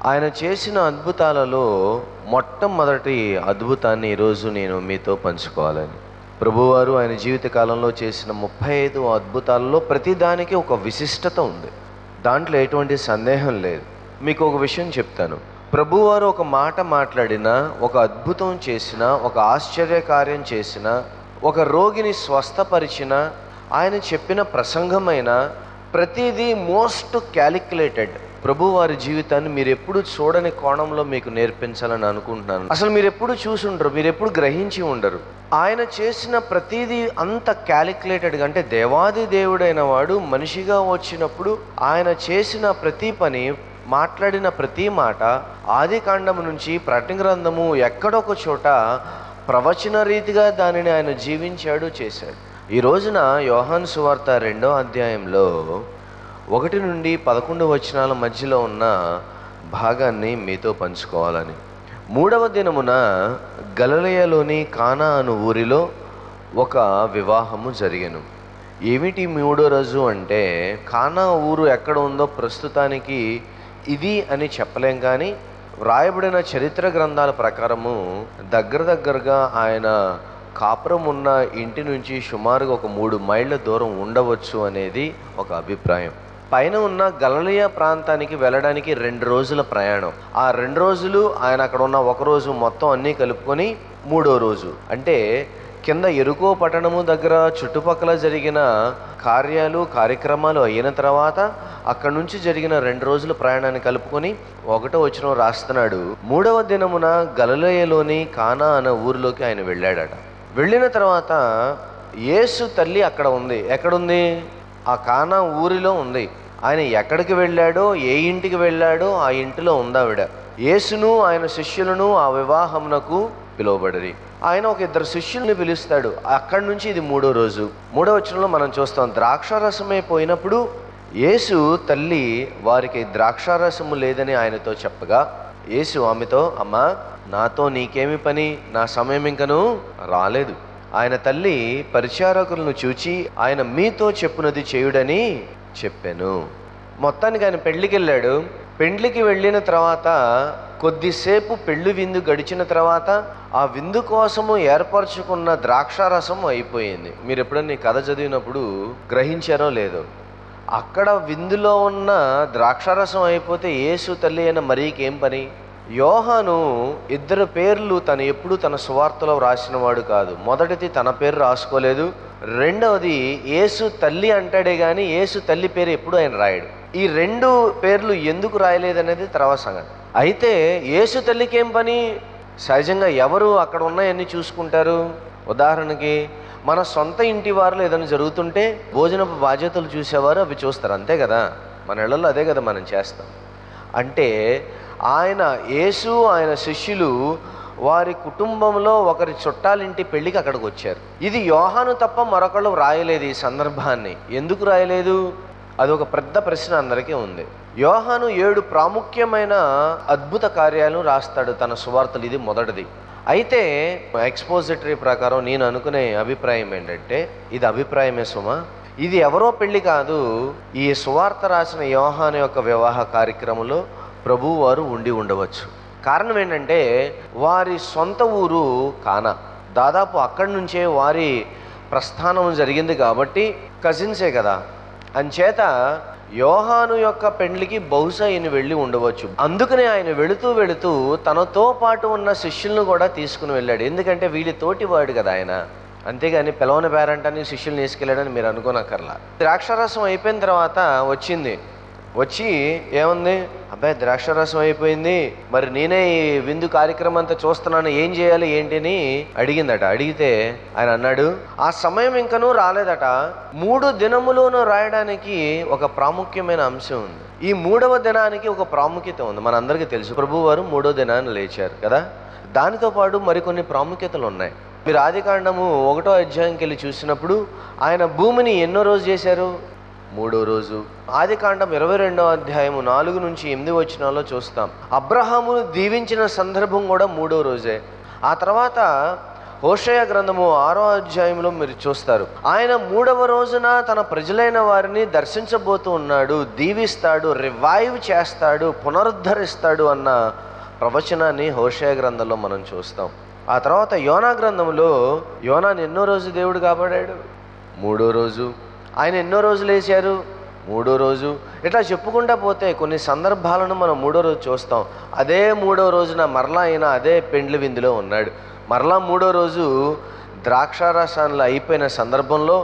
ఆయన చేసిన అద్భుతాలలో మొట్టమొదటి అద్భుతాన్ని ఈరోజు నేను మీతో పంచుకోవాలని. ప్రభువారు ఆయన జీవిత కాలంలో చేసిన 35 అద్భుతాలలో ప్రతిదానికి ఒక విశిష్టత ఉంది. దాంట్లో ఎటువంటి సందేహం లేదు. మీకు ఒక విషయం చెప్తాను. ప్రభువారు ఒక మాట మాట్లాడినా, ఒక అద్భుతం చేసినా, ఒక ఆశ్చర్యకార్యం చేసినా, ఒక రోగిని స్వస్థపరిచిన, ఆయన చెప్పిన ప్రసంగమైన ప్రతిదీ మోస్ట్ క్యాలిక్యులేటెడ్. ప్రభువారి జీవితాన్ని మీరు ఎప్పుడు చూడని కోణంలో మీకు నేర్పించాలని అనుకుంటున్నాను. అసలు మీరు ఎప్పుడు చూసి ఉండరు, మీరు ఎప్పుడు గ్రహించి ఉండరు. ఆయన చేసిన ప్రతిదీ అంత క్యాలిక్యులేటెడ్గా, అంటే దేవాది దేవుడైన వాడు మనిషిగా వచ్చినప్పుడు ఆయన చేసిన ప్రతి పని, మాట్లాడిన ప్రతి మాట ఆది కాండము నుంచి ప్రకటన గ్రంథము ఎక్కడొక చోట ప్రవచన రీతిగా దానిని ఆయన జీవించాడు, చేశాడు. ఈ రోజున యోహాను సువార్త 2వ అధ్యాయంలో 1 నుండి 11 వచనాల మధ్యలో ఉన్న భాగాన్ని మీతో పంచుకోవాలని. 3వ దినమున గలిలయలోని కానా అను ఊరిలో ఒక వివాహము జరిగెను. ఏమిటి 3వ రోజు అంటే, కానా ఊరు ఎక్కడ ఉందో ప్రస్తుతానికి ఇది అని చెప్పలేం, కానీ వ్రాయబడిన చరిత్ర గ్రంథాల ప్రకారము దగ్గరగా ఆయన కాపురం ఉన్న ఇంటి నుంచి సుమారుగా ఒక 3 మైళ్ళ దూరం ఉండవచ్చు అనేది ఒక అభిప్రాయం. పైన ఉన్న గలిలయ ప్రాంతానికి వెళ్ళడానికి 2 రోజుల ప్రయాణం. ఆ 2 రోజులు ఆయన అక్కడ ఉన్న 1 రోజు మొత్తం అన్నీ కలుపుకొని 3వ రోజు, అంటే కింద ఎరుకో పట్టణము దగ్గర చుట్టుపక్కల జరిగిన కార్యక్రమాలు అయిన తర్వాత అక్కడ నుంచి జరిగిన 2 రోజుల ప్రయాణాన్ని కలుపుకొని 1వ వచనం రాస్తున్నాడు. 3వ దినమున గలిలయలోని కానా అనే ఊరిలోకి ఆయన వెళ్ళాడట. వెళ్ళిన తర్వాత యేసు తల్లి అక్కడ ఉంది. ఎక్కడుంది? ఆ కానా ఊరిలో ఉంది. ఆయన ఎక్కడికి వెళ్ళాడో, ఏ ఇంటికి వెళ్ళాడో ఆ ఇంటిలో ఉందావిడ. యేసును ఆయన శిష్యులను ఆ వివాహమునకు పిలువబడి ఆయన ఒక 2 శిష్యుల్ని పిలుస్తాడు. అక్కడి నుంచి ఇది 3వ రోజు. 3వ వచనంలో మనం చూస్తాం, ద్రాక్షారసమే పోయినప్పుడు యేసు తల్లి వారికి ద్రాక్షారసము లేదని ఆయనతో చెప్పగా, యేసు ఆమెతో, అమ్మా, నాతో నీకేమి పని? నా సమయం ఇంకను రాలేదు. ఆయన తల్లి పరిచారకులను చూచి ఆయన మీతో చెప్పునది చేయుడని చెప్పాను. మొత్తానికి ఆయన పెళ్లికి వెళ్ళాడు. పెండ్లికి వెళ్ళిన తర్వాత కొద్దిసేపు పెళ్లి విందు గడిచిన తర్వాత ఆ విందు కోసము ఏర్పరచుకున్న ద్రాక్షారసం అయిపోయింది. మీరు ఎప్పుడన్నా ఈ కథ చదివినప్పుడు గ్రహించారో లేదో, అక్కడ విందులో ఉన్న ద్రాక్షారసం అయిపోతే యేసు తల్లి అయిన మరీకేం పని? యోహాను 2 పేర్లు తను ఎప్పుడు తన సువార్తలో రాసినవాడు కాదు. మొదటిది తన పేరు రాసుకోలేదు, రెండవది యేసు తల్లి అంటాడే కానీ యేసు తల్లి పేరు ఎప్పుడు ఆయన రాయడు. ఈ 2 పేర్లు ఎందుకు రాయలేదనేది తర్వాత సంగతి. అయితే యేసు తల్లికి ఏం పని? సహజంగా ఎవరు అక్కడ ఉన్నాయన్నీ చూసుకుంటారు? ఉదాహరణకి మన సొంత ఇంటి వారిలో ఏదైనా జరుగుతుంటే భోజనపు బాధ్యతలు చూసేవారు అవి చూస్తారు, అంతే కదా. మన ఇళ్లలో అదే కదా మనం చేస్తాం. అంటే ఆయన యేసు ఆయన శిష్యులు వారి కుటుంబంలో ఒకరి చుట్టాలింటి పెళ్ళికి అక్కడికి వచ్చారు. ఇది యోహాను తప్ప మరొకళ్ళు రాయలేదు ఈ సందర్భాన్ని. ఎందుకు రాయలేదు? అదొక పెద్ద ప్రశ్న అందరికీ ఉంది. యోహాను 7 ప్రాముఖ్యమైన అద్భుత కార్యాలను రాస్తాడు తన సువార్తలు. ఇది మొదటిది. అయితే ఎక్స్పోజిటరీ ప్రకారం నేను అనుకునే అభిప్రాయం ఏంటంటే, ఇది అభిప్రాయమే సుమా, ఇది ఎవరో పెళ్ళి కాదు. ఈ సువార్త రాసిన యోహాను యొక్క వివాహ కార్యక్రమంలో ప్రభువు వారు ఉండి ఉండవచ్చు. కారణం ఏంటంటే వారి సొంత ఊరు కానా. దాదాపు అక్కడి నుంచే వారి ప్రస్థానం జరిగింది కాబట్టి కజిన్సే కదా. అంచేత యోహాను యొక్క పెండ్లికి బహుశా ఈయన వెళ్ళి ఉండవచ్చు. అందుకనే ఆయన వెళుతూ తనతో పాటు ఉన్న శిష్యులను కూడా తీసుకుని వెళ్ళాడు. ఎందుకంటే వీళ్ళ తోటివాడు కదా ఆయన. అంతేగాని పిలవని పేరంటాన్ని శిష్యుల్ని తీసుకెళ్ళాడని మీరు అనుకోనక్కర్లా. ద్రాక్షారసం అయిపోయిన తర్వాత వచ్చి ఏముంది, అబ్బాయి ద్రాక్షారసం అయిపోయింది, మరి నేనే ఈ విందు కార్యక్రమం అంతా చూస్తున్నాను, ఏం చేయాలి ఏంటి అని అడిగిందట. అడిగితే ఆయన అన్నాడు, ఆ సమయం ఇంకనూ రాలేదట. 3 దినములను రాయడానికి ఒక ప్రాముఖ్యమైన అంశం ఉంది. ఈ 3వ దినానికి ఒక ప్రాముఖ్యత ఉంది. మనందరికీ తెలుసు, ప్రభువారు 3వ దినాన్ని లేచారు కదా. దానితో పాటు మరికొన్ని ప్రాముఖ్యతలు ఉన్నాయి. మీరు ఆది కాండము 1వ అధ్యాయంకి వెళ్ళి చూసినప్పుడు ఆయన భూమిని ఎన్నో రోజు చేశారు? 3వ రోజు. ఆది కాండం 22వ అధ్యాయము 4 నుంచి 8 వచనాల్లో చూస్తాం. అబ్రహామును దీవించిన సందర్భం కూడా 3వ రోజే. ఆ తర్వాత హోషేయ గ్రంథము 6వ అధ్యాయంలో మీరు చూస్తారు. ఆయన 3వ రోజున తన ప్రజలైన వారిని దర్శించబోతూ ఉన్నాడు, దీవిస్తాడు, రివైవ్ చేస్తాడు, పునరుద్ధరిస్తాడు అన్న ప్రవచనాన్ని హోషేయ గ్రంథంలో మనం చూస్తాం. ఆ తర్వాత యోనా గ్రంథంలో యోనాని ఎన్నో రోజు దేవుడు కాపాడాడు, 3వ రోజు. ఆయన ఎన్నో రోజులు వేశారు, 3వ రోజు. ఇట్లా చెప్పుకుంటా పోతే కొన్ని సందర్భాలను మనం 3వ రోజు చూస్తాం. అదే 3వ రోజున మరలా ఆయన అదే పెండ్లి విందులో ఉన్నాడు. మరలా 3వ రోజు ద్రాక్షారసాలు అయిపోయిన సందర్భంలో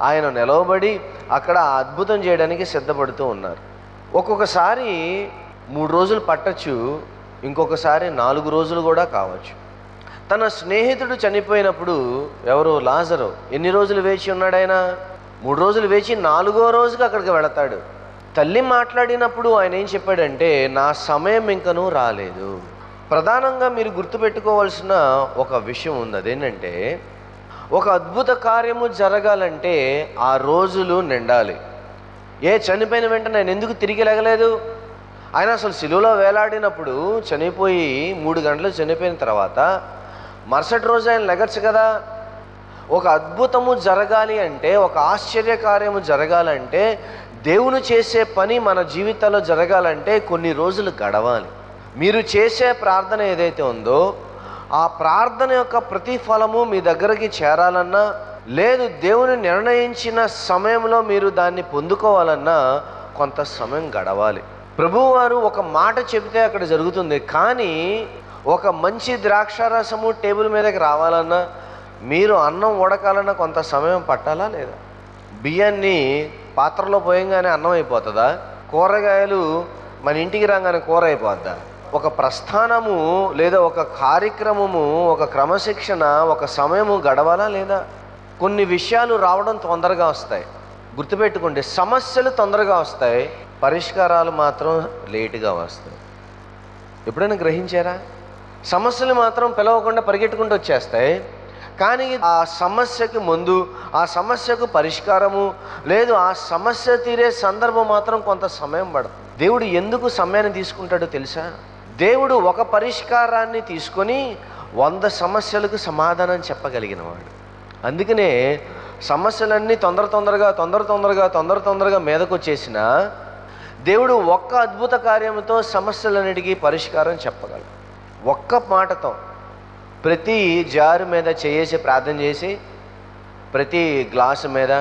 ఆయన నిలవబడి అక్కడ అద్భుతం చేయడానికి సిద్ధపడుతూ ఉన్నారు. ఒక్కొక్కసారి 3 రోజులు పట్టచ్చు, ఇంకొకసారి 4 రోజులు కూడా కావచ్చు. తన స్నేహితుడు చనిపోయినప్పుడు ఎవరు, లాజరు, ఎన్ని రోజులు వేచి ఉన్నాడు ఆయన? 3 రోజులు వేచి 4వ రోజుకి అక్కడికి వెళతాడు. తల్లి మాట్లాడినప్పుడు ఆయన ఏం చెప్పాడంటే, నా సమయం ఇంకనూ రాలేదు. ప్రధానంగా మీరు గుర్తుపెట్టుకోవాల్సిన ఒక విషయం ఉంది. అదేంటంటే, ఒక అద్భుత కార్యము జరగాలంటే ఆ రోజులు నిండాలి. చనిపోయిన వెంటనే ఆయన ఎందుకు తిరిగి లేగలేదు? ఆయన అసలు సిలువలో వేలాడినప్పుడు చనిపోయి 3 గంటలు చనిపోయిన తర్వాత మరుసటి రోజు ఆయన లెగచ్చు కదా. ఒక అద్భుతము జరగాలి అంటే, ఒక ఆశ్చర్యకార్యము జరగాలంటే, దేవుని చేసే పని మన జీవితాల్లో జరగాలంటే కొన్ని రోజులు గడవాలి. మీరు చేసే ప్రార్థన ఏదైతే ఉందో ఆ ప్రార్థన యొక్క ప్రతిఫలము మీ దగ్గరికి చేరాలన్నా, లేదు దేవుని నిర్ణయించిన సమయంలో మీరు దాన్ని పొందుకోవాలన్నా కొంత సమయం గడవాలి. ప్రభువారు ఒక మాట చెబితే అక్కడ జరుగుతుంది. కానీ ఒక మంచి ద్రాక్షారసము టేబుల్ మీదకి రావాలన్నా, మీరు అన్నం ఉడకాలన్నా కొంత సమయం పట్టాలా లేదా? బియ్యాన్ని పాత్రలో పోయంగానే అన్నం అయిపోతుందా? కూరగాయలు మన ఇంటికి రాగానే కూర అయిపోద్దా? ఒక ప్రస్థానము లేదా ఒక కార్యక్రమము, ఒక క్రమశిక్షణ, ఒక సమయము గడవాలా లేదా? కొన్ని విషయాలు రావడం తొందరగా వస్తాయి. గుర్తుపెట్టుకోండి, సమస్యలు తొందరగా వస్తాయి, పరిష్కారాలు మాత్రం లేటుగా వస్తాయి. ఎప్పుడైనా గ్రహించారా? సమస్యలు మాత్రం పిలవకుండా పరిగెట్టుకుంటూ వచ్చేస్తాయి, కానీ ఆ సమస్యకు ముందు, ఆ సమస్యకు పరిష్కారము లేదు, ఆ సమస్య తీరే సందర్భం మాత్రం కొంత సమయం పడుతుంది. దేవుడు ఎందుకు సమయాన్ని తీసుకుంటాడో తెలుసా? దేవుడు ఒక పరిష్కారాన్ని తీసుకొని 100 సమస్యలకు సమాధానం చెప్పగలిగిన వాడు. అందుకనే సమస్యలన్నీ తొందరగా మీదకు వచ్చేసిన దేవుడు ఒక్క అద్భుత కార్యంతో సమస్యలన్నిటికీ పరిష్కారం చెప్పగలడు. ఒక్క మాటతో ప్రతి జారు మీద చేసి ప్రార్థన చేసి, ప్రతి గ్లాసు మీద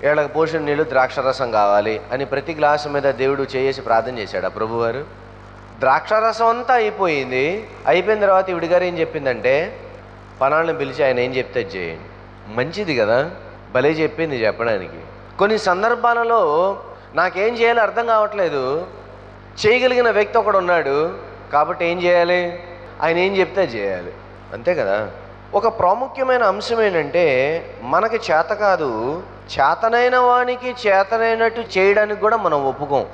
ఏళ్ళకి పోసిన నీళ్ళు ద్రాక్షారసం కావాలి అని ప్రతి గ్లాసు మీద దేవుడు చేసి ప్రార్థన చేశాడు. ఆ ప్రభువారు ద్రాక్షారసం అంతా అయిపోయింది. అయిపోయిన తర్వాత ఈవిడి గారు ఏం చెప్పిందంటే, పనాళ్ళని పిలిచి ఆయన ఏం చెప్తే చేయండి. మంచిది కదా, భలే చెప్పింది చెప్పడానికి. కొన్ని సందర్భాలలో నాకేం చేయాలో అర్థం కావట్లేదు, చేయగలిగిన వ్యక్తి ఒకడు ఉన్నాడు కాబట్టి ఏం చేయాలి? ఆయన ఏం చెప్తే చేయాలి, అంతే కదా. ఒక ప్రాముఖ్యమైన అంశం ఏంటంటే, మనకి చేత కాదు, చేతనైన వానికి చేతనైనట్టు చేయడానికి కూడా మనం ఒప్పుకోం.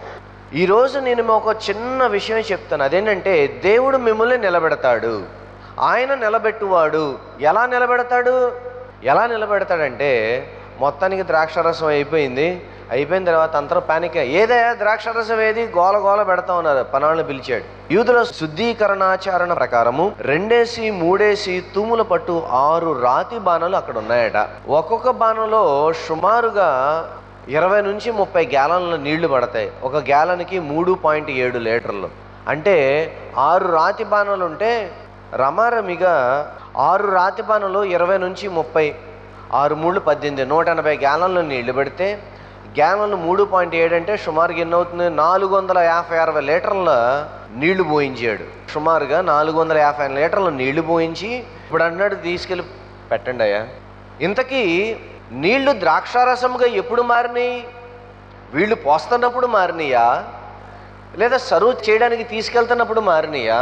ఈరోజు నేను ఒక చిన్న విషయం చెప్తాను. అదేంటంటే, దేవుడు మిమ్మల్ని నిలబెడతాడు, ఆయన నిలబెట్టువాడు. ఎలా నిలబెడతాడంటే, మొత్తానికి ద్రాక్షారసం అయిపోయిన తర్వాత అందరూ పానిక్, ఏదయ్యా ద్రాక్షారసం ఏది, గోల పెడతా ఉన్నారు. పనాళ్ళని పిలిచాడు. యూదుల శుద్ధీకరణాచారణ ప్రకారము 2-3 తూముల పట్టు 6 రాతి బాణాలు అక్కడ ఉన్నాయట. ఒక్కొక్క బాణంలో సుమారుగా 20 నుంచి 30 గ్యాలన్ల నీళ్లు పడతాయి. ఒక గ్యాలన్కి 3.7 లీటర్లు. అంటే 6 రాతి బాణాలు ఉంటే రమారమిగా 6 రాతి బాణలు 20 నుంచి 30, 6 3 18, 180 గ్యాలన్లు నీళ్లు పెడితే గ్యాలన్లు 3.7 అంటే సుమారుగా ఎన్ని అవుతుంది? 450-60 లీటర్ల నీళ్లు పోయించాడు. సుమారుగా 450 లీటర్ల నీళ్లు పోయించి ఇప్పుడు అన్నాడు, తీసుకెళ్ళి పెట్టండి అయ్యా. ఇంతకీ నీళ్లు ద్రాక్షారసముగా ఎప్పుడు మారినాయి? వీళ్ళు పోస్తున్నప్పుడు మారినాయా, లేదా సర్వ్ చేయడానికి తీసుకెళ్తున్నప్పుడు మారినాయా,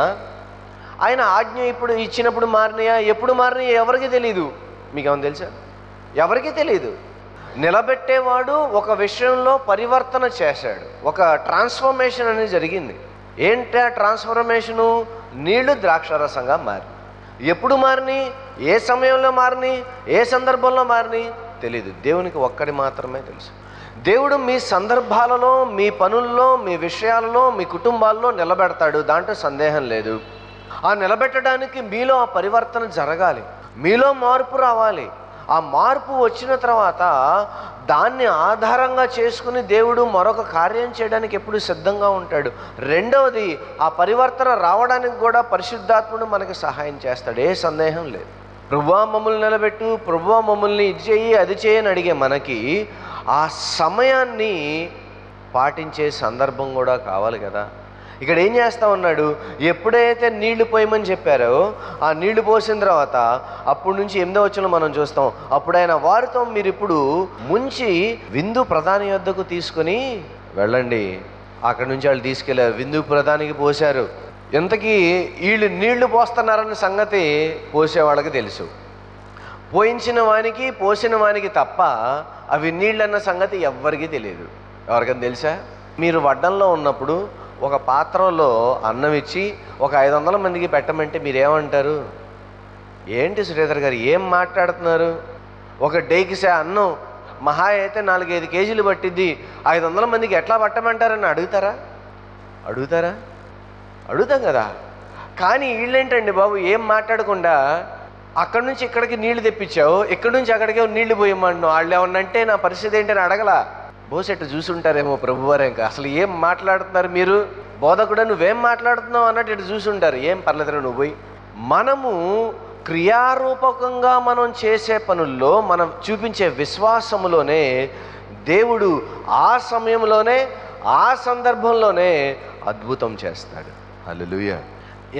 ఆయన ఆజ్ఞ ఇప్పుడు ఇచ్చినప్పుడు మారినాయా, ఎప్పుడు మారినాయా ఎవరికి తెలియదు. మీకేమైనా తెలుసా? ఎవరికి తెలియదు. నిలబెట్టేవాడు ఒక విషయంలో పరివర్తన చేశాడు, ఒక ట్రాన్స్ఫర్మేషన్ అనేది జరిగింది. ఏంటి ఆ ట్రాన్స్ఫర్మేషను? నీళ్లు ద్రాక్షారసంగా మారి. ఎప్పుడు మారినాయి, ఏ సమయంలో మారినాయి, ఏ సందర్భంలో మారినాయి తెలీదు. దేవునికి ఒక్కడి మాత్రమే తెలుసు. దేవుడు మీ సందర్భాలలో, మీ పనుల్లో, మీ విషయాలలో, మీ కుటుంబాల్లో నిలబెడతాడు, దాంట్లో సందేహం లేదు. ఆ నిలబెట్టడానికి మీలో ఆ పరివర్తన జరగాలి. మీలో మార్పు రావాలి. ఆ మార్పు వచ్చిన తర్వాత దాన్ని ఆధారంగా చేసుకుని దేవుడు మరొక కార్యం చేయడానికి ఎప్పుడు సిద్ధంగా ఉంటాడు. రెండవది, ఆ పరివర్తన రావడానికి కూడా పరిశుద్ధాత్ముడు మనకి సహాయం చేస్తాడు, ఏ సందేహం లేదు. ప్రభువా మమ్మల్ని నిలబెట్టు, ప్రభువా మమ్మల్ని ఇది చేయి అది చేయని అడిగే మనకి ఆ సమయాన్ని పాటించే సందర్భం కూడా కావాలి కదా. ఇక్కడ ఏం చేస్తా ఉన్నాడు, ఎప్పుడైతే నీళ్లు పోయమని చెప్పారో ఆ నీళ్లు పోసిన తర్వాత అప్పటి నుంచి 8వ వచనంలో మనం చూస్తాం, అప్పుడు ఆయన వారితో మీరు ఇప్పుడు ముంచి విందు ప్రధాని యొద్దకు తీసుకుని వెళ్ళండి. అక్కడి నుంచి వాళ్ళు తీసుకెళ్లారు, విందు ప్రధానికి పోశారు. ఇంతకీ వీళ్ళు నీళ్లు పోస్తున్నారన్న సంగతి పోసే వాళ్ళకి తెలుసు, పోయించిన వానికి పోసిన వానికి తప్ప అవి నీళ్ళన్న సంగతి ఎవ్వరికీ తెలియదు. ఎవరికైనా తెలుసా? మీరు వడ్డంలో ఉన్నప్పుడు ఒక పాత్రలో అన్నం ఇచ్చి ఒక 500 మందికి పెట్టమంటే మీరేమంటారు? ఏంటి శ్రీధర్ గారు ఏం మాట్లాడుతున్నారు, ఒక డేకిసే అన్నం మహా అయితే 4-5 కేజీలు పట్టిద్ది, 500 మందికి ఎట్లా పట్టమంటారని అడుగుతారా? అడుగుతాం కదా. కానీ వీళ్ళేంటండి బాబు, ఏం మాట్లాడకుండా అక్కడి నుంచి ఇక్కడికి నీళ్లు తెప్పించావు, ఇక్కడి నుంచి అక్కడికే నీళ్లు పోయమన్నావు, వాళ్ళు ఏమన్నంటే నా పరిస్థితి ఏంటని అడగలా. బోసెట్టు చూసుంటారేమో ప్రభువారు, ఇంకా అసలు ఏం మాట్లాడుతున్నారు మీరు, బోధకుడా నువ్వేం మాట్లాడుతున్నావు అన్నట్టు ఇటు చూసుంటారు. ఏం పర్లేదురా నువ్వు పోయి. మనము క్రియారూపకంగా మనం చేసే పనుల్లో మనం చూపించే విశ్వాసములోనే దేవుడు ఆ సమయంలోనే ఆ సందర్భంలోనే అద్భుతం చేస్తాడు. హల్లెలూయా.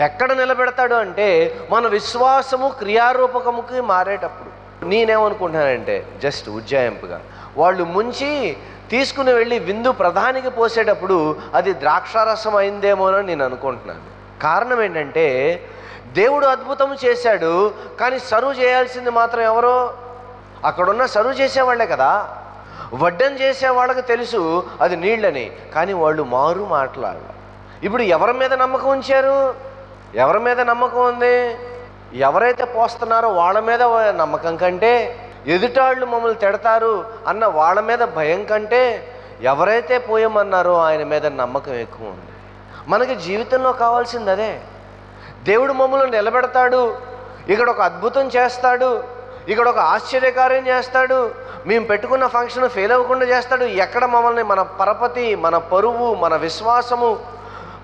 ఎక్కడ నిలబెడతాడు అంటే మన విశ్వాసము క్రియారూపకముకి మారేటప్పుడు. నేనేమనుకుంటున్నానంటే జస్ట్ ఉజ్జాయింపుగా వాళ్ళు ముంచి తీసుకుని వెళ్ళి విందు ప్రధానికి పోసేటప్పుడు అది ద్రాక్షారసం అయిందేమోనని నేను అనుకుంటున్నాను. కారణం ఏంటంటే దేవుడు అద్భుతం చేశాడు, కానీ సర్వ్ చేయాల్సింది మాత్రం ఎవరో? అక్కడున్న సర్వ్ చేసేవాళ్లే కదా. వడ్డం చేసే వాళ్ళకి తెలుసు అది నీళ్ళని, కానీ వాళ్ళు మారు మాట్లాడాలి. ఇప్పుడు ఎవరి మీద నమ్మకం ఉంచారు? ఎవరి మీద నమ్మకం ఉంది? ఎవరైతే పోస్తున్నారో వాళ్ళ మీద నమ్మకం కంటే, ఎదుటాళ్ళు మమ్మల్ని తిడతారు అన్న వాళ్ళ మీద భయం కంటే, ఎవరైతే పోయమన్నారో ఆయన మీద నమ్మకం ఎక్కువ ఉంది. మనకి జీవితంలో కావాల్సింది అదే. దేవుడు మమ్మల్ని నిలబెడతాడు, ఇక్కడ ఒక అద్భుతం చేస్తాడు, ఇక్కడ ఒక ఆశ్చర్యకార్యం చేస్తాడు, మేము పెట్టుకున్న ఫంక్షన్ ఫెయిల్ అవ్వకుండా చేస్తాడు. ఎక్కడ మమ్మల్ని మన పరపతి, మన పరువు, మన విశ్వాసము,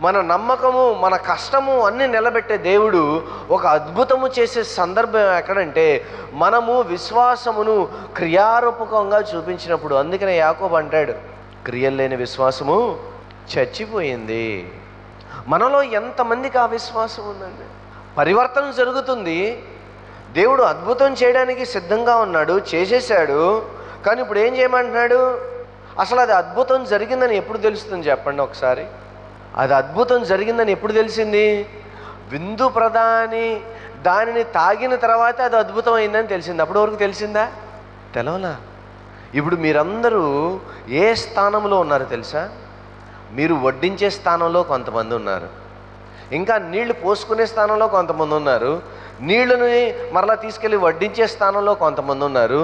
మన నమ్మకము, మన కష్టము అన్నీ నిలబెట్టే దేవుడు ఒక అద్భుతము చేసే సందర్భం ఎక్కడంటే మనము విశ్వాసమును క్రియారూపకంగా చూపించినప్పుడు. అందుకనే యాకోబు అంటాడు, క్రియలు లేని విశ్వాసము చచ్చిపోయింది. మనలో ఎంతమందికి ఆ విశ్వాసం ఉందండి? పరివర్తన జరుగుతుంది, దేవుడు అద్భుతం చేయడానికి సిద్ధంగా ఉన్నాడు, చేసేసాడు. కానీ ఇప్పుడు ఏం చేయమంటున్నాడు? అసలు అది అద్భుతం జరిగిందని ఎప్పుడు తెలుస్తుంది చెప్పండి ఒకసారి? అది అద్భుతం జరిగిందని ఎప్పుడు తెలిసింది? విందు ప్రధాని దానిని తాగిన తర్వాత అది అద్భుతం అయిందని తెలిసింది. అప్పటి వరకు తెలిసిందా? తెలవలా. ఇప్పుడు మీరందరూ ఏ స్థానంలో ఉన్నారు తెలుసా? మీరు వడ్డించే స్థానంలో కొంతమంది ఉన్నారు, ఇంకా నీళ్లు పోసుకునే స్థానంలో కొంతమంది ఉన్నారు, నీళ్ళని మరలా తీసుకెళ్ళి వడ్డించే స్థానంలో కొంతమంది ఉన్నారు,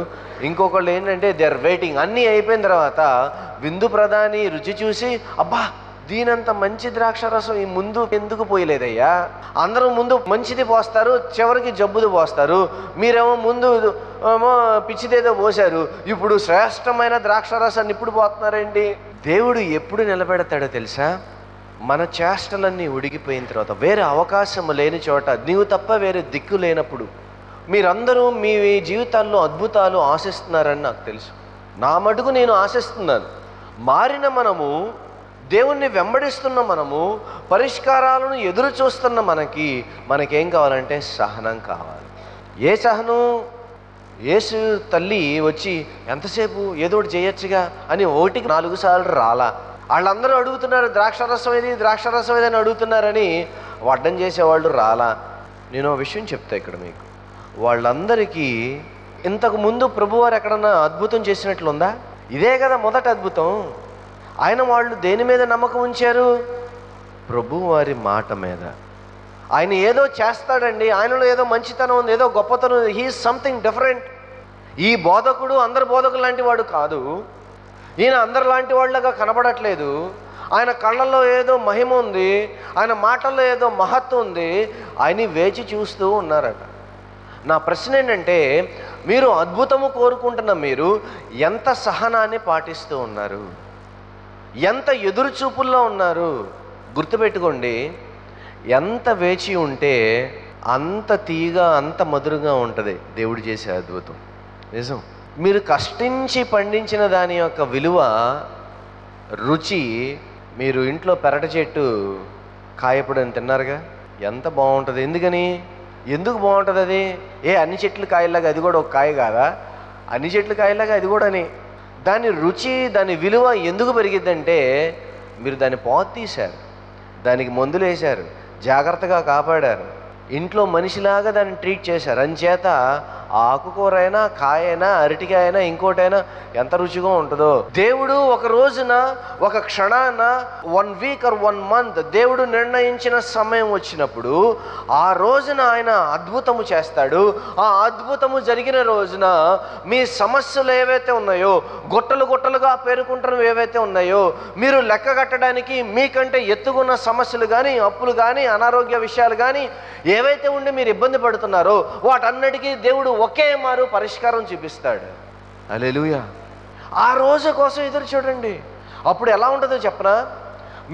ఇంకొకళ్ళు ఏంటంటే దే ఆర్ వెయిటింగ్. అన్నీ అయిపోయిన తర్వాత విందు ప్రధాని రుచి చూసి, అబ్బా దీనంత మంచి ద్రాక్షరసం ఈ ముందు ఎందుకు పోయలేదయ్యా, అందరూ ముందు మంచిది పోస్తారు, చివరికి జబ్బుది పోస్తారు, మీరేమో ముందు ఏమో పిచ్చిదేదో పోశారు, ఇప్పుడు శ్రేష్టమైన ద్రాక్షరసాన్ని ఇప్పుడు పోతున్నారండి. దేవుడు ఎప్పుడు నిలబెడతాడో తెలుసా? మన చేష్టలన్నీ ఉడిగిపోయిన తర్వాత, వేరే అవకాశం లేని చోట, నీవు తప్ప వేరే దిక్కు లేనప్పుడు. మీరందరూ మీ జీవితాల్లో అద్భుతాలు ఆశిస్తున్నారని నాకు తెలుసు, నా మటుకు నేను ఆశిస్తున్నాను. మారిన మనము, దేవుణ్ణి వెంబడిస్తున్న మనము, పరిష్కారాలను ఎదురు చూస్తున్న మనకేం కావాలంటే సహనం కావాలి. ఏ సహనం? యేసు తల్లి వచ్చి ఎంతసేపు ఏదోటి చేయొచ్చుగా అని 1కి 4 సార్లు రాలా. వాళ్ళందరూ అడుగుతున్నారు ద్రాక్షరసం ఏది, ద్రాక్షరసం ఏదని అడుగుతున్నారని వడ్డం చేసేవాళ్ళు రాలా. నేను ఒక విషయం చెప్తా ఇక్కడ మీకు. వాళ్ళందరికీ ఇంతకు ముందు ప్రభువారు ఎక్కడన్నా అద్భుతం చేసినట్లుందా? ఇదే కదా మొదటి అద్భుతం. ఆయన వాళ్ళు దేని మీద నమ్మకం ఉంచారు? ప్రభువారి మాట మీద. ఆయన ఏదో చేస్తాడండి, ఆయనలో ఏదో మంచితనం ఉంది, ఏదో గొప్పతనం ఉంది, హీ ఈజ్ సంథింగ్ డిఫరెంట్. ఈ బోధకుడు అందరు బోధకులు లాంటి వాడు కాదు, ఈయన అందరు లాంటి వాళ్ళగా కనబడట్లేదు, ఆయన కళ్ళల్లో ఏదో మహిమ ఉంది, ఆయన మాటల్లో ఏదో మహత్వం ఉంది. ఆయన వేచి చూస్తూ ఉన్నారట. నా ప్రశ్న ఏంటంటే, మీరు అద్భుతము కోరుకుంటున్న మీరు ఎంత సహనాన్ని పాటిస్తూ ఉన్నారు? ఎంత ఎదురు చూపుల్లో ఉన్నారు? గుర్తుపెట్టుకోండి, ఎంత వేచి ఉంటే అంత తీయగా, అంత మధురంగా ఉంటుంది దేవుడు చేసే అద్భుతం. నిజం. మీరు కష్టించి పండించిన దాని యొక్క విలువ, రుచి, మీరు ఇంట్లో పెరటి చెట్టు కాయపడని తిన్నారుగా, ఎంత బాగుంటుంది. ఎందుకు బాగుంటుంది అది? అన్ని చెట్లు కాయలాగా అది కూడా ఒక కాయ కాదా? అన్ని చెట్లు కాయలాగా అది కూడా అని. దాని రుచి, దాని విలువ ఎందుకు పెరిగిద్దంటే, మీరు దాన్ని తీశారు, దానికి మందులు వేశారు, జాగ్రత్తగా కాపాడారు, ఇంట్లో మనిషిలాగా దాన్ని ట్రీట్ చేశారు. అంచేత ఆకుకూర అయినా, కాయ అయినా, అరటికాయ అయినా, ఇంకోటైనా ఎంత రుచిగా ఉంటుందో. దేవుడు ఒక రోజున, ఒక క్షణాన, 1 వీక్ or 1 month దేవుడు నిర్ణయించిన సమయం వచ్చినప్పుడు ఆ రోజున ఆయన అద్భుతము చేస్తాడు. ఆ అద్భుతము జరిగిన రోజున మీ సమస్యలు ఏవైతే ఉన్నాయో, గుట్టలు గుట్టలుగా పేరుకుంటున్నవి ఏవైతే ఉన్నాయో, మీరు లెక్క కట్టడానికి మీకంటే ఎత్తుకున్న సమస్యలు కానీ, అప్పులు కానీ, అనారోగ్య విషయాలు కానీ ఏవైతే ఉండి మీరు ఇబ్బంది పడుతున్నారో వాటన్నిటికీ దేవుడు ఒకే మారు పరిష్కారం చూపిస్తాడు. హల్లెలూయా. ఆ రోజు కోసం ఎదురు చూడండి. అప్పుడు ఎలా ఉంటుందో చెప్పనా?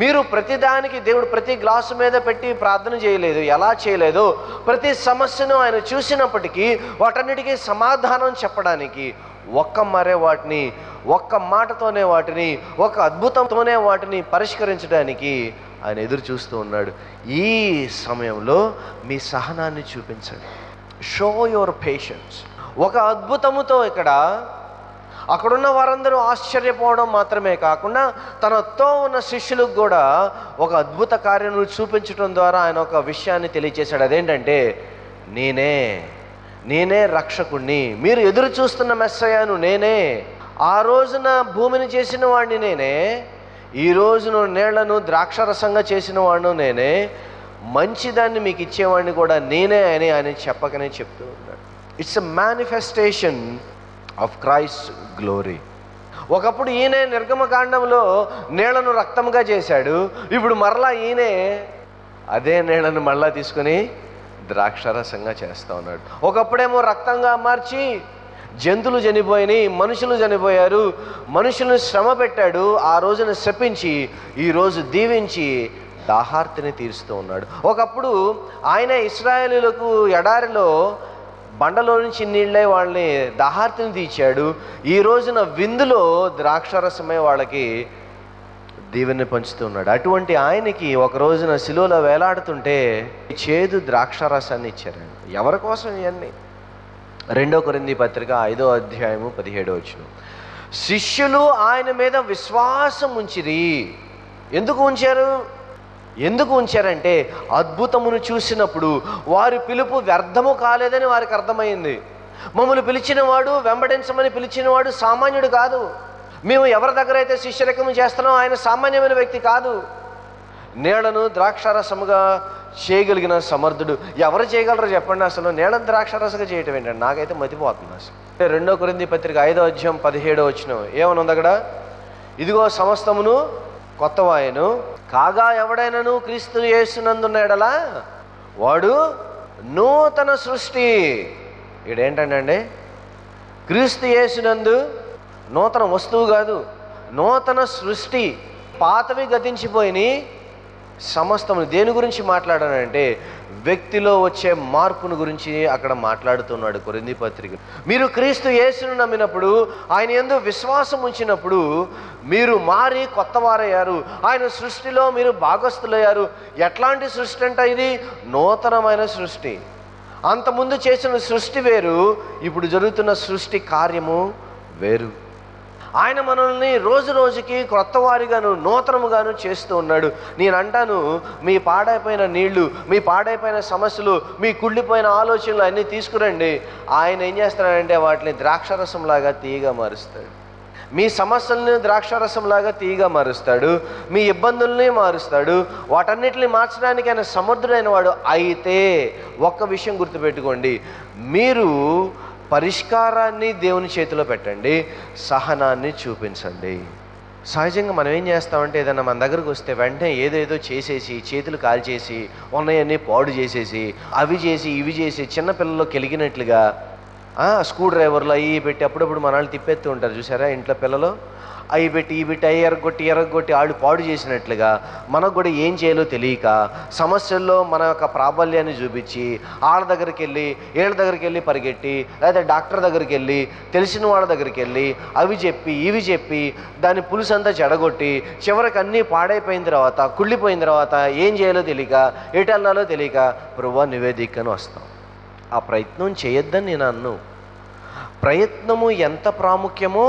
మీరు ప్రతిదానికి దేవుడు ప్రతి గ్లాసు మీద పెట్టి ప్రార్థన చేయలేదు, ఎలా చేయలేదో ప్రతి సమస్యను ఆయన చూసినప్పటికీ వాటన్నిటికీ సమాధానం చెప్పడానికి వాటిని ఒక్క మాటతోనే, వాటిని ఒక అద్భుతంతోనే వాటిని పరిష్కరించడానికి ఆయన ఎదురు చూస్తూ ఉన్నాడు. ఈ సమయంలో మీ సహనాన్ని చూపించండి. Show your patience. ఒక అద్భుతముతో అక్కడున్న వారందరూ ఆశ్చర్యపోవడం మాత్రమే కాకుండా తనతో ఉన్న శిష్యులకు కూడా ఒక అద్భుత కార్యం చూపించడం ద్వారా ఆయన ఒక విషయాన్ని తెలియచేశాడు. అదేంటంటే, నేనే రక్షకుణ్ణి, మీరు ఎదురు చూస్తున్న మెస్సయ్యను నేనే. ఆ రోజున భూమిని చేసిన వాడిని నేనే, ఈ రోజును నీళ్లను ద్రాక్షరసంగా చేసిన వాడిను నేనే, మంచిదాన్ని మీకు ఇచ్చేవాడిని కూడా నేనే అని ఆయన చెప్పకనే చెప్తూ ఉన్నాడు. It's a manifestation of Christ glory. ఒకప్పుడు ఈయనే నిర్గమకాండంలో నీళ్లను రక్తంగా చేశాడు, ఇప్పుడు మరలా ఈయనే అదే నీళ్లను మళ్ళా తీసుకుని ద్రాక్షరసంగా చేస్తూ ఉన్నాడు. ఒకప్పుడేమో రక్తంగా మార్చి జంతువులు చనిపోయినాయి, మనుషులు చనిపోయారు, మనుషులను శ్రమ పెట్టాడు, ఆ రోజున శపించి ఈరోజు దీవించి దాహార్తిని తీరుస్తూ ఉన్నాడు. ఒకప్పుడు ఆయన ఇశ్రాయేలీయులకు ఎడారిలో బండలో నుంచి నీళ్ళే వాళ్ళని దాహార్తిని తీర్చాడు, ఈ రోజున విందులో ద్రాక్షరసమే వాళ్ళకి దీవెని పంచుతున్నాడు. అటువంటి ఆయనకి ఒక రోజున శిలువలో వేలాడుతుంటే చేదు ద్రాక్షరసాన్ని ఇచ్చారండి. ఎవరి కోసం ఇవన్నీ? 2 కొరింథీ పత్రిక 5వ అధ్యాయము 17వ వచనం. శిష్యులు ఆయన మీద విశ్వాసం ఉంచిరి. ఎందుకు ఉంచారంటే, అద్భుతమును చూసినప్పుడు వారి పిలుపు వ్యర్థము కాలేదని వారికి అర్థమైంది. మమ్మల్ని పిలిచినవాడు, వెంబడించమని పిలిచినవాడు సామాన్యుడు కాదు. మేము ఎవరి దగ్గర అయితే శిష్యరకము చేస్తున్నామో ఆయన సామాన్యమైన వ్యక్తి కాదు. నీళ్లను ద్రాక్షారసముగా చేయగలిగిన సమర్థుడు. ఎవరు చేయగలరు చెప్పండి? అసలు నీళ్ళ ద్రాక్షారసంగా చేయటం ఏంటంటే నాకైతే మతిపోతుంది అసలు. 2 కొరింథీ పత్రిక 5వ అధ్యాయం 17వ వచనం ఏమనుంది అక్కడ? ఇదిగో సమస్తమును కొత్తవాయను కాగా, ఎవడైనను క్రీస్తు యేసునందున్న ఎడల వాడు నూతన సృష్టి. ఇదేంటండి? క్రీస్తు యేసునందు నూతన వస్తువు కాదు, నూతన సృష్టి. పాతవి గతించిపోయినాయి, సమస్తము. దేని గురించి మాట్లాడానంటే వ్యక్తిలో వచ్చే మార్పును గురించి అక్కడ మాట్లాడుతున్నాడు కొరింథీ పత్రిక. మీరు క్రీస్తు యేసును నమ్మినప్పుడు, ఆయన యందు విశ్వాసం ఉంచినప్పుడు మీరు మారి కొత్తవారయ్యారు. ఆయన సృష్టిలో మీరు భాగస్థులయ్యారు. ఎట్లాంటి సృష్టి అంటే ఇది? నూతనమైన సృష్టి. అంతకుముందు చేసిన సృష్టి వేరు, ఇప్పుడు జరుగుతున్న సృష్టి కార్యము వేరు. ఆయన మనల్ని రోజు రోజుకి క్రొత్తవారిగాను నూతనముగాను చేస్తూ ఉన్నాడు. నేను అంటాను, మీ పాడైపోయిన నీళ్లు, మీ పాడైపోయిన సమస్యలు, మీ కుళ్ళిపోయిన ఆలోచనలు అన్నీ తీసుకురండి. ఆయన ఏం చేస్తాడంటే వాటిని ద్రాక్షరసంలాగా తీయగా మారుస్తాడు. మీ సమస్యల్ని ద్రాక్షరసంలాగా తీయగా మారుస్తాడు, మీ ఇబ్బందుల్ని మారుస్తాడు. వాటన్నిటిని మార్చడానికి ఆయన సమర్థుడైన వాడు. అయితే ఒక్క విషయం గుర్తుపెట్టుకోండి, మీరు పరిష్కారాన్ని దేవుని చేతిలో పెట్టండి, సహనాన్ని చూపించండి. సహజంగా మనం ఏం చేస్తామంటే ఏదైనా మన దగ్గరకు వస్తే వెంటనే ఏదేదో చేసేసి చేతులు కాల్చేసి ఉన్నాయన్నీ పాడు చేసేసి అవి చేసి ఇవి చేసి చిన్నపిల్లలు కెలిగినట్లుగా స్క్రూ డ్రైవర్లు అవి పెట్టి అప్పుడప్పుడు మన వాళ్ళు తిప్పేస్తూ ఉంటారు చూసారా ఇంట్లో పిల్లలు, అవి పెట్టి ఈ పెట్టి అవి ఎరగొట్టి వాళ్ళు పాడు చేసినట్లుగా మనకు కూడా ఏం చేయాలో తెలియక సమస్యల్లో మన యొక్క ప్రాబల్యాన్ని చూపించి వాళ్ళ దగ్గరికి వెళ్ళి వీళ్ళ దగ్గరికి వెళ్ళి పరిగెట్టి లేదా డాక్టర్ దగ్గరికి వెళ్ళి తెలిసిన వాళ్ళ దగ్గరికి వెళ్ళి అవి చెప్పి ఇవి చెప్పి దాని పులుసు అంతా చెడగొట్టి చివరికి అన్నీ పాడైపోయిన తర్వాత కుళ్ళిపోయిన తర్వాత ఏం చేయాలో తెలియక ఎటెళ్ళాలో తెలియక ప్రభువా నువ్వే దిక్కని వస్తాం. ఆ ప్రయత్నం చేయొద్దని నేను అన్ను. ప్రయత్నము ఎంత ప్రాముఖ్యమో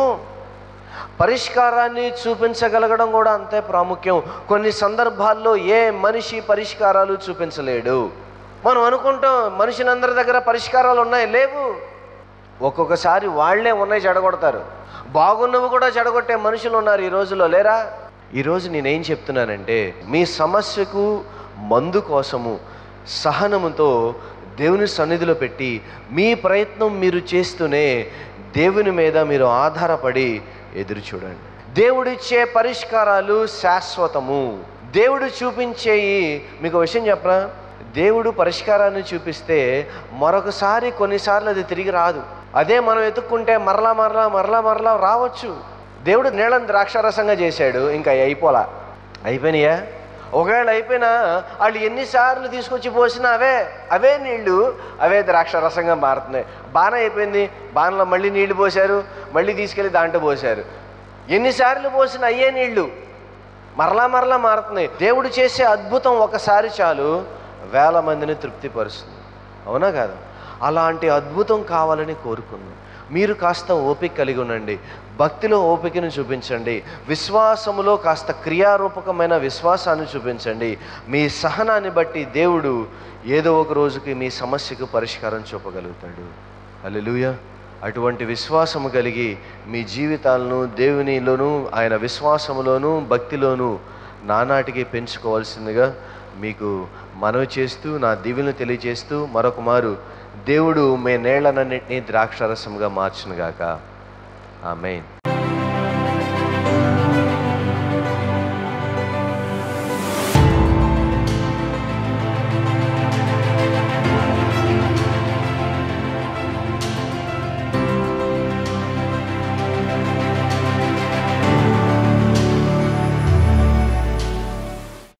పరిష్కారాన్ని చూపించగలగడం కూడా అంతే ప్రాముఖ్యం. కొన్ని సందర్భాల్లో ఏ మనిషి పరిష్కారాలు చూపించలేడు. మనం అనుకుంటాం మనుషులందరి దగ్గర పరిష్కారాలు ఉన్నాయి, లేవు. ఒక్కొక్కసారి వాళ్ళే ఉన్నాయి చెడగొడతారు. బాగున్నవి కూడా చెడగొట్టే మనుషులు ఉన్నారు ఈ రోజులో, లేరా? ఈరోజు నేనేం చెప్తున్నానంటే మీ సమస్యకు మందు కోసము సహనముతో దేవుని సన్నిధిలో పెట్టి మీ ప్రయత్నం మీరు చేస్తూనే దేవుని మీద మీరు ఆధారపడి ఎదురు చూడండి. దేవుడిచ్చే పరిష్కారాలు శాశ్వతము. దేవుడు చూపించేయి, మీకు విషయం చెప్పరా, దేవుడు పరిష్కారాన్ని చూపిస్తే మరొకసారి కొన్నిసార్లు అది తిరిగి రాదు. అదే మనం ఎత్తుక్కుంటే మరలా రావచ్చు. దేవుడు నీళ్ళని ద్రాక్షారసంగా చేశాడు, ఇంకా అయిపోయినాయా? ఒకవేళ అయిపోయినా వాళ్ళు ఎన్నిసార్లు తీసుకొచ్చి పోసినా అవే నీళ్లు అవే ద్రాక్షారసంగా మారుతున్నాయి. బాణ అయిపోయింది, బాణలో మళ్ళీ నీళ్లు పోశారు, మళ్ళీ తీసుకెళ్ళి దాంట్లో పోశారు. ఎన్నిసార్లు పోసినా అయ్యే నీళ్లు మరలా మారుతున్నాయి. దేవుడు చేసే అద్భుతం ఒకసారి చాలు, వేల మందిని తృప్తిపరుస్తుంది. అవునా కాదా? అలాంటి అద్భుతం కావాలని కోరుకున్నాం. మీరు కాస్త ఓపిక కలిగి ఉండండి, భక్తిలో ఓపికను చూపించండి, విశ్వాసములో కాస్త క్రియారూపకమైన విశ్వాసాన్ని చూపించండి. మీ సహనాన్ని బట్టి దేవుడు ఏదో ఒక రోజుకి మీ సమస్యకు పరిష్కారం చూపగలుగుతాడు. హల్లెలూయా. అటువంటి విశ్వాసము కలిగి మీ జీవితాలను దేవునిలోనూ ఆయన విశ్వాసములోనూ భక్తిలోనూ నానాటికి పెంచుకోవాల్సిందిగా మీకు మనవి చేస్తూ నా దీవెనలు తెలియజేస్తూ మరొక మారు దేవుడు మీ నేళ్లనన్నింటినీ ద్రాక్షారసముగా మార్చునుగాక. ఆమేన్.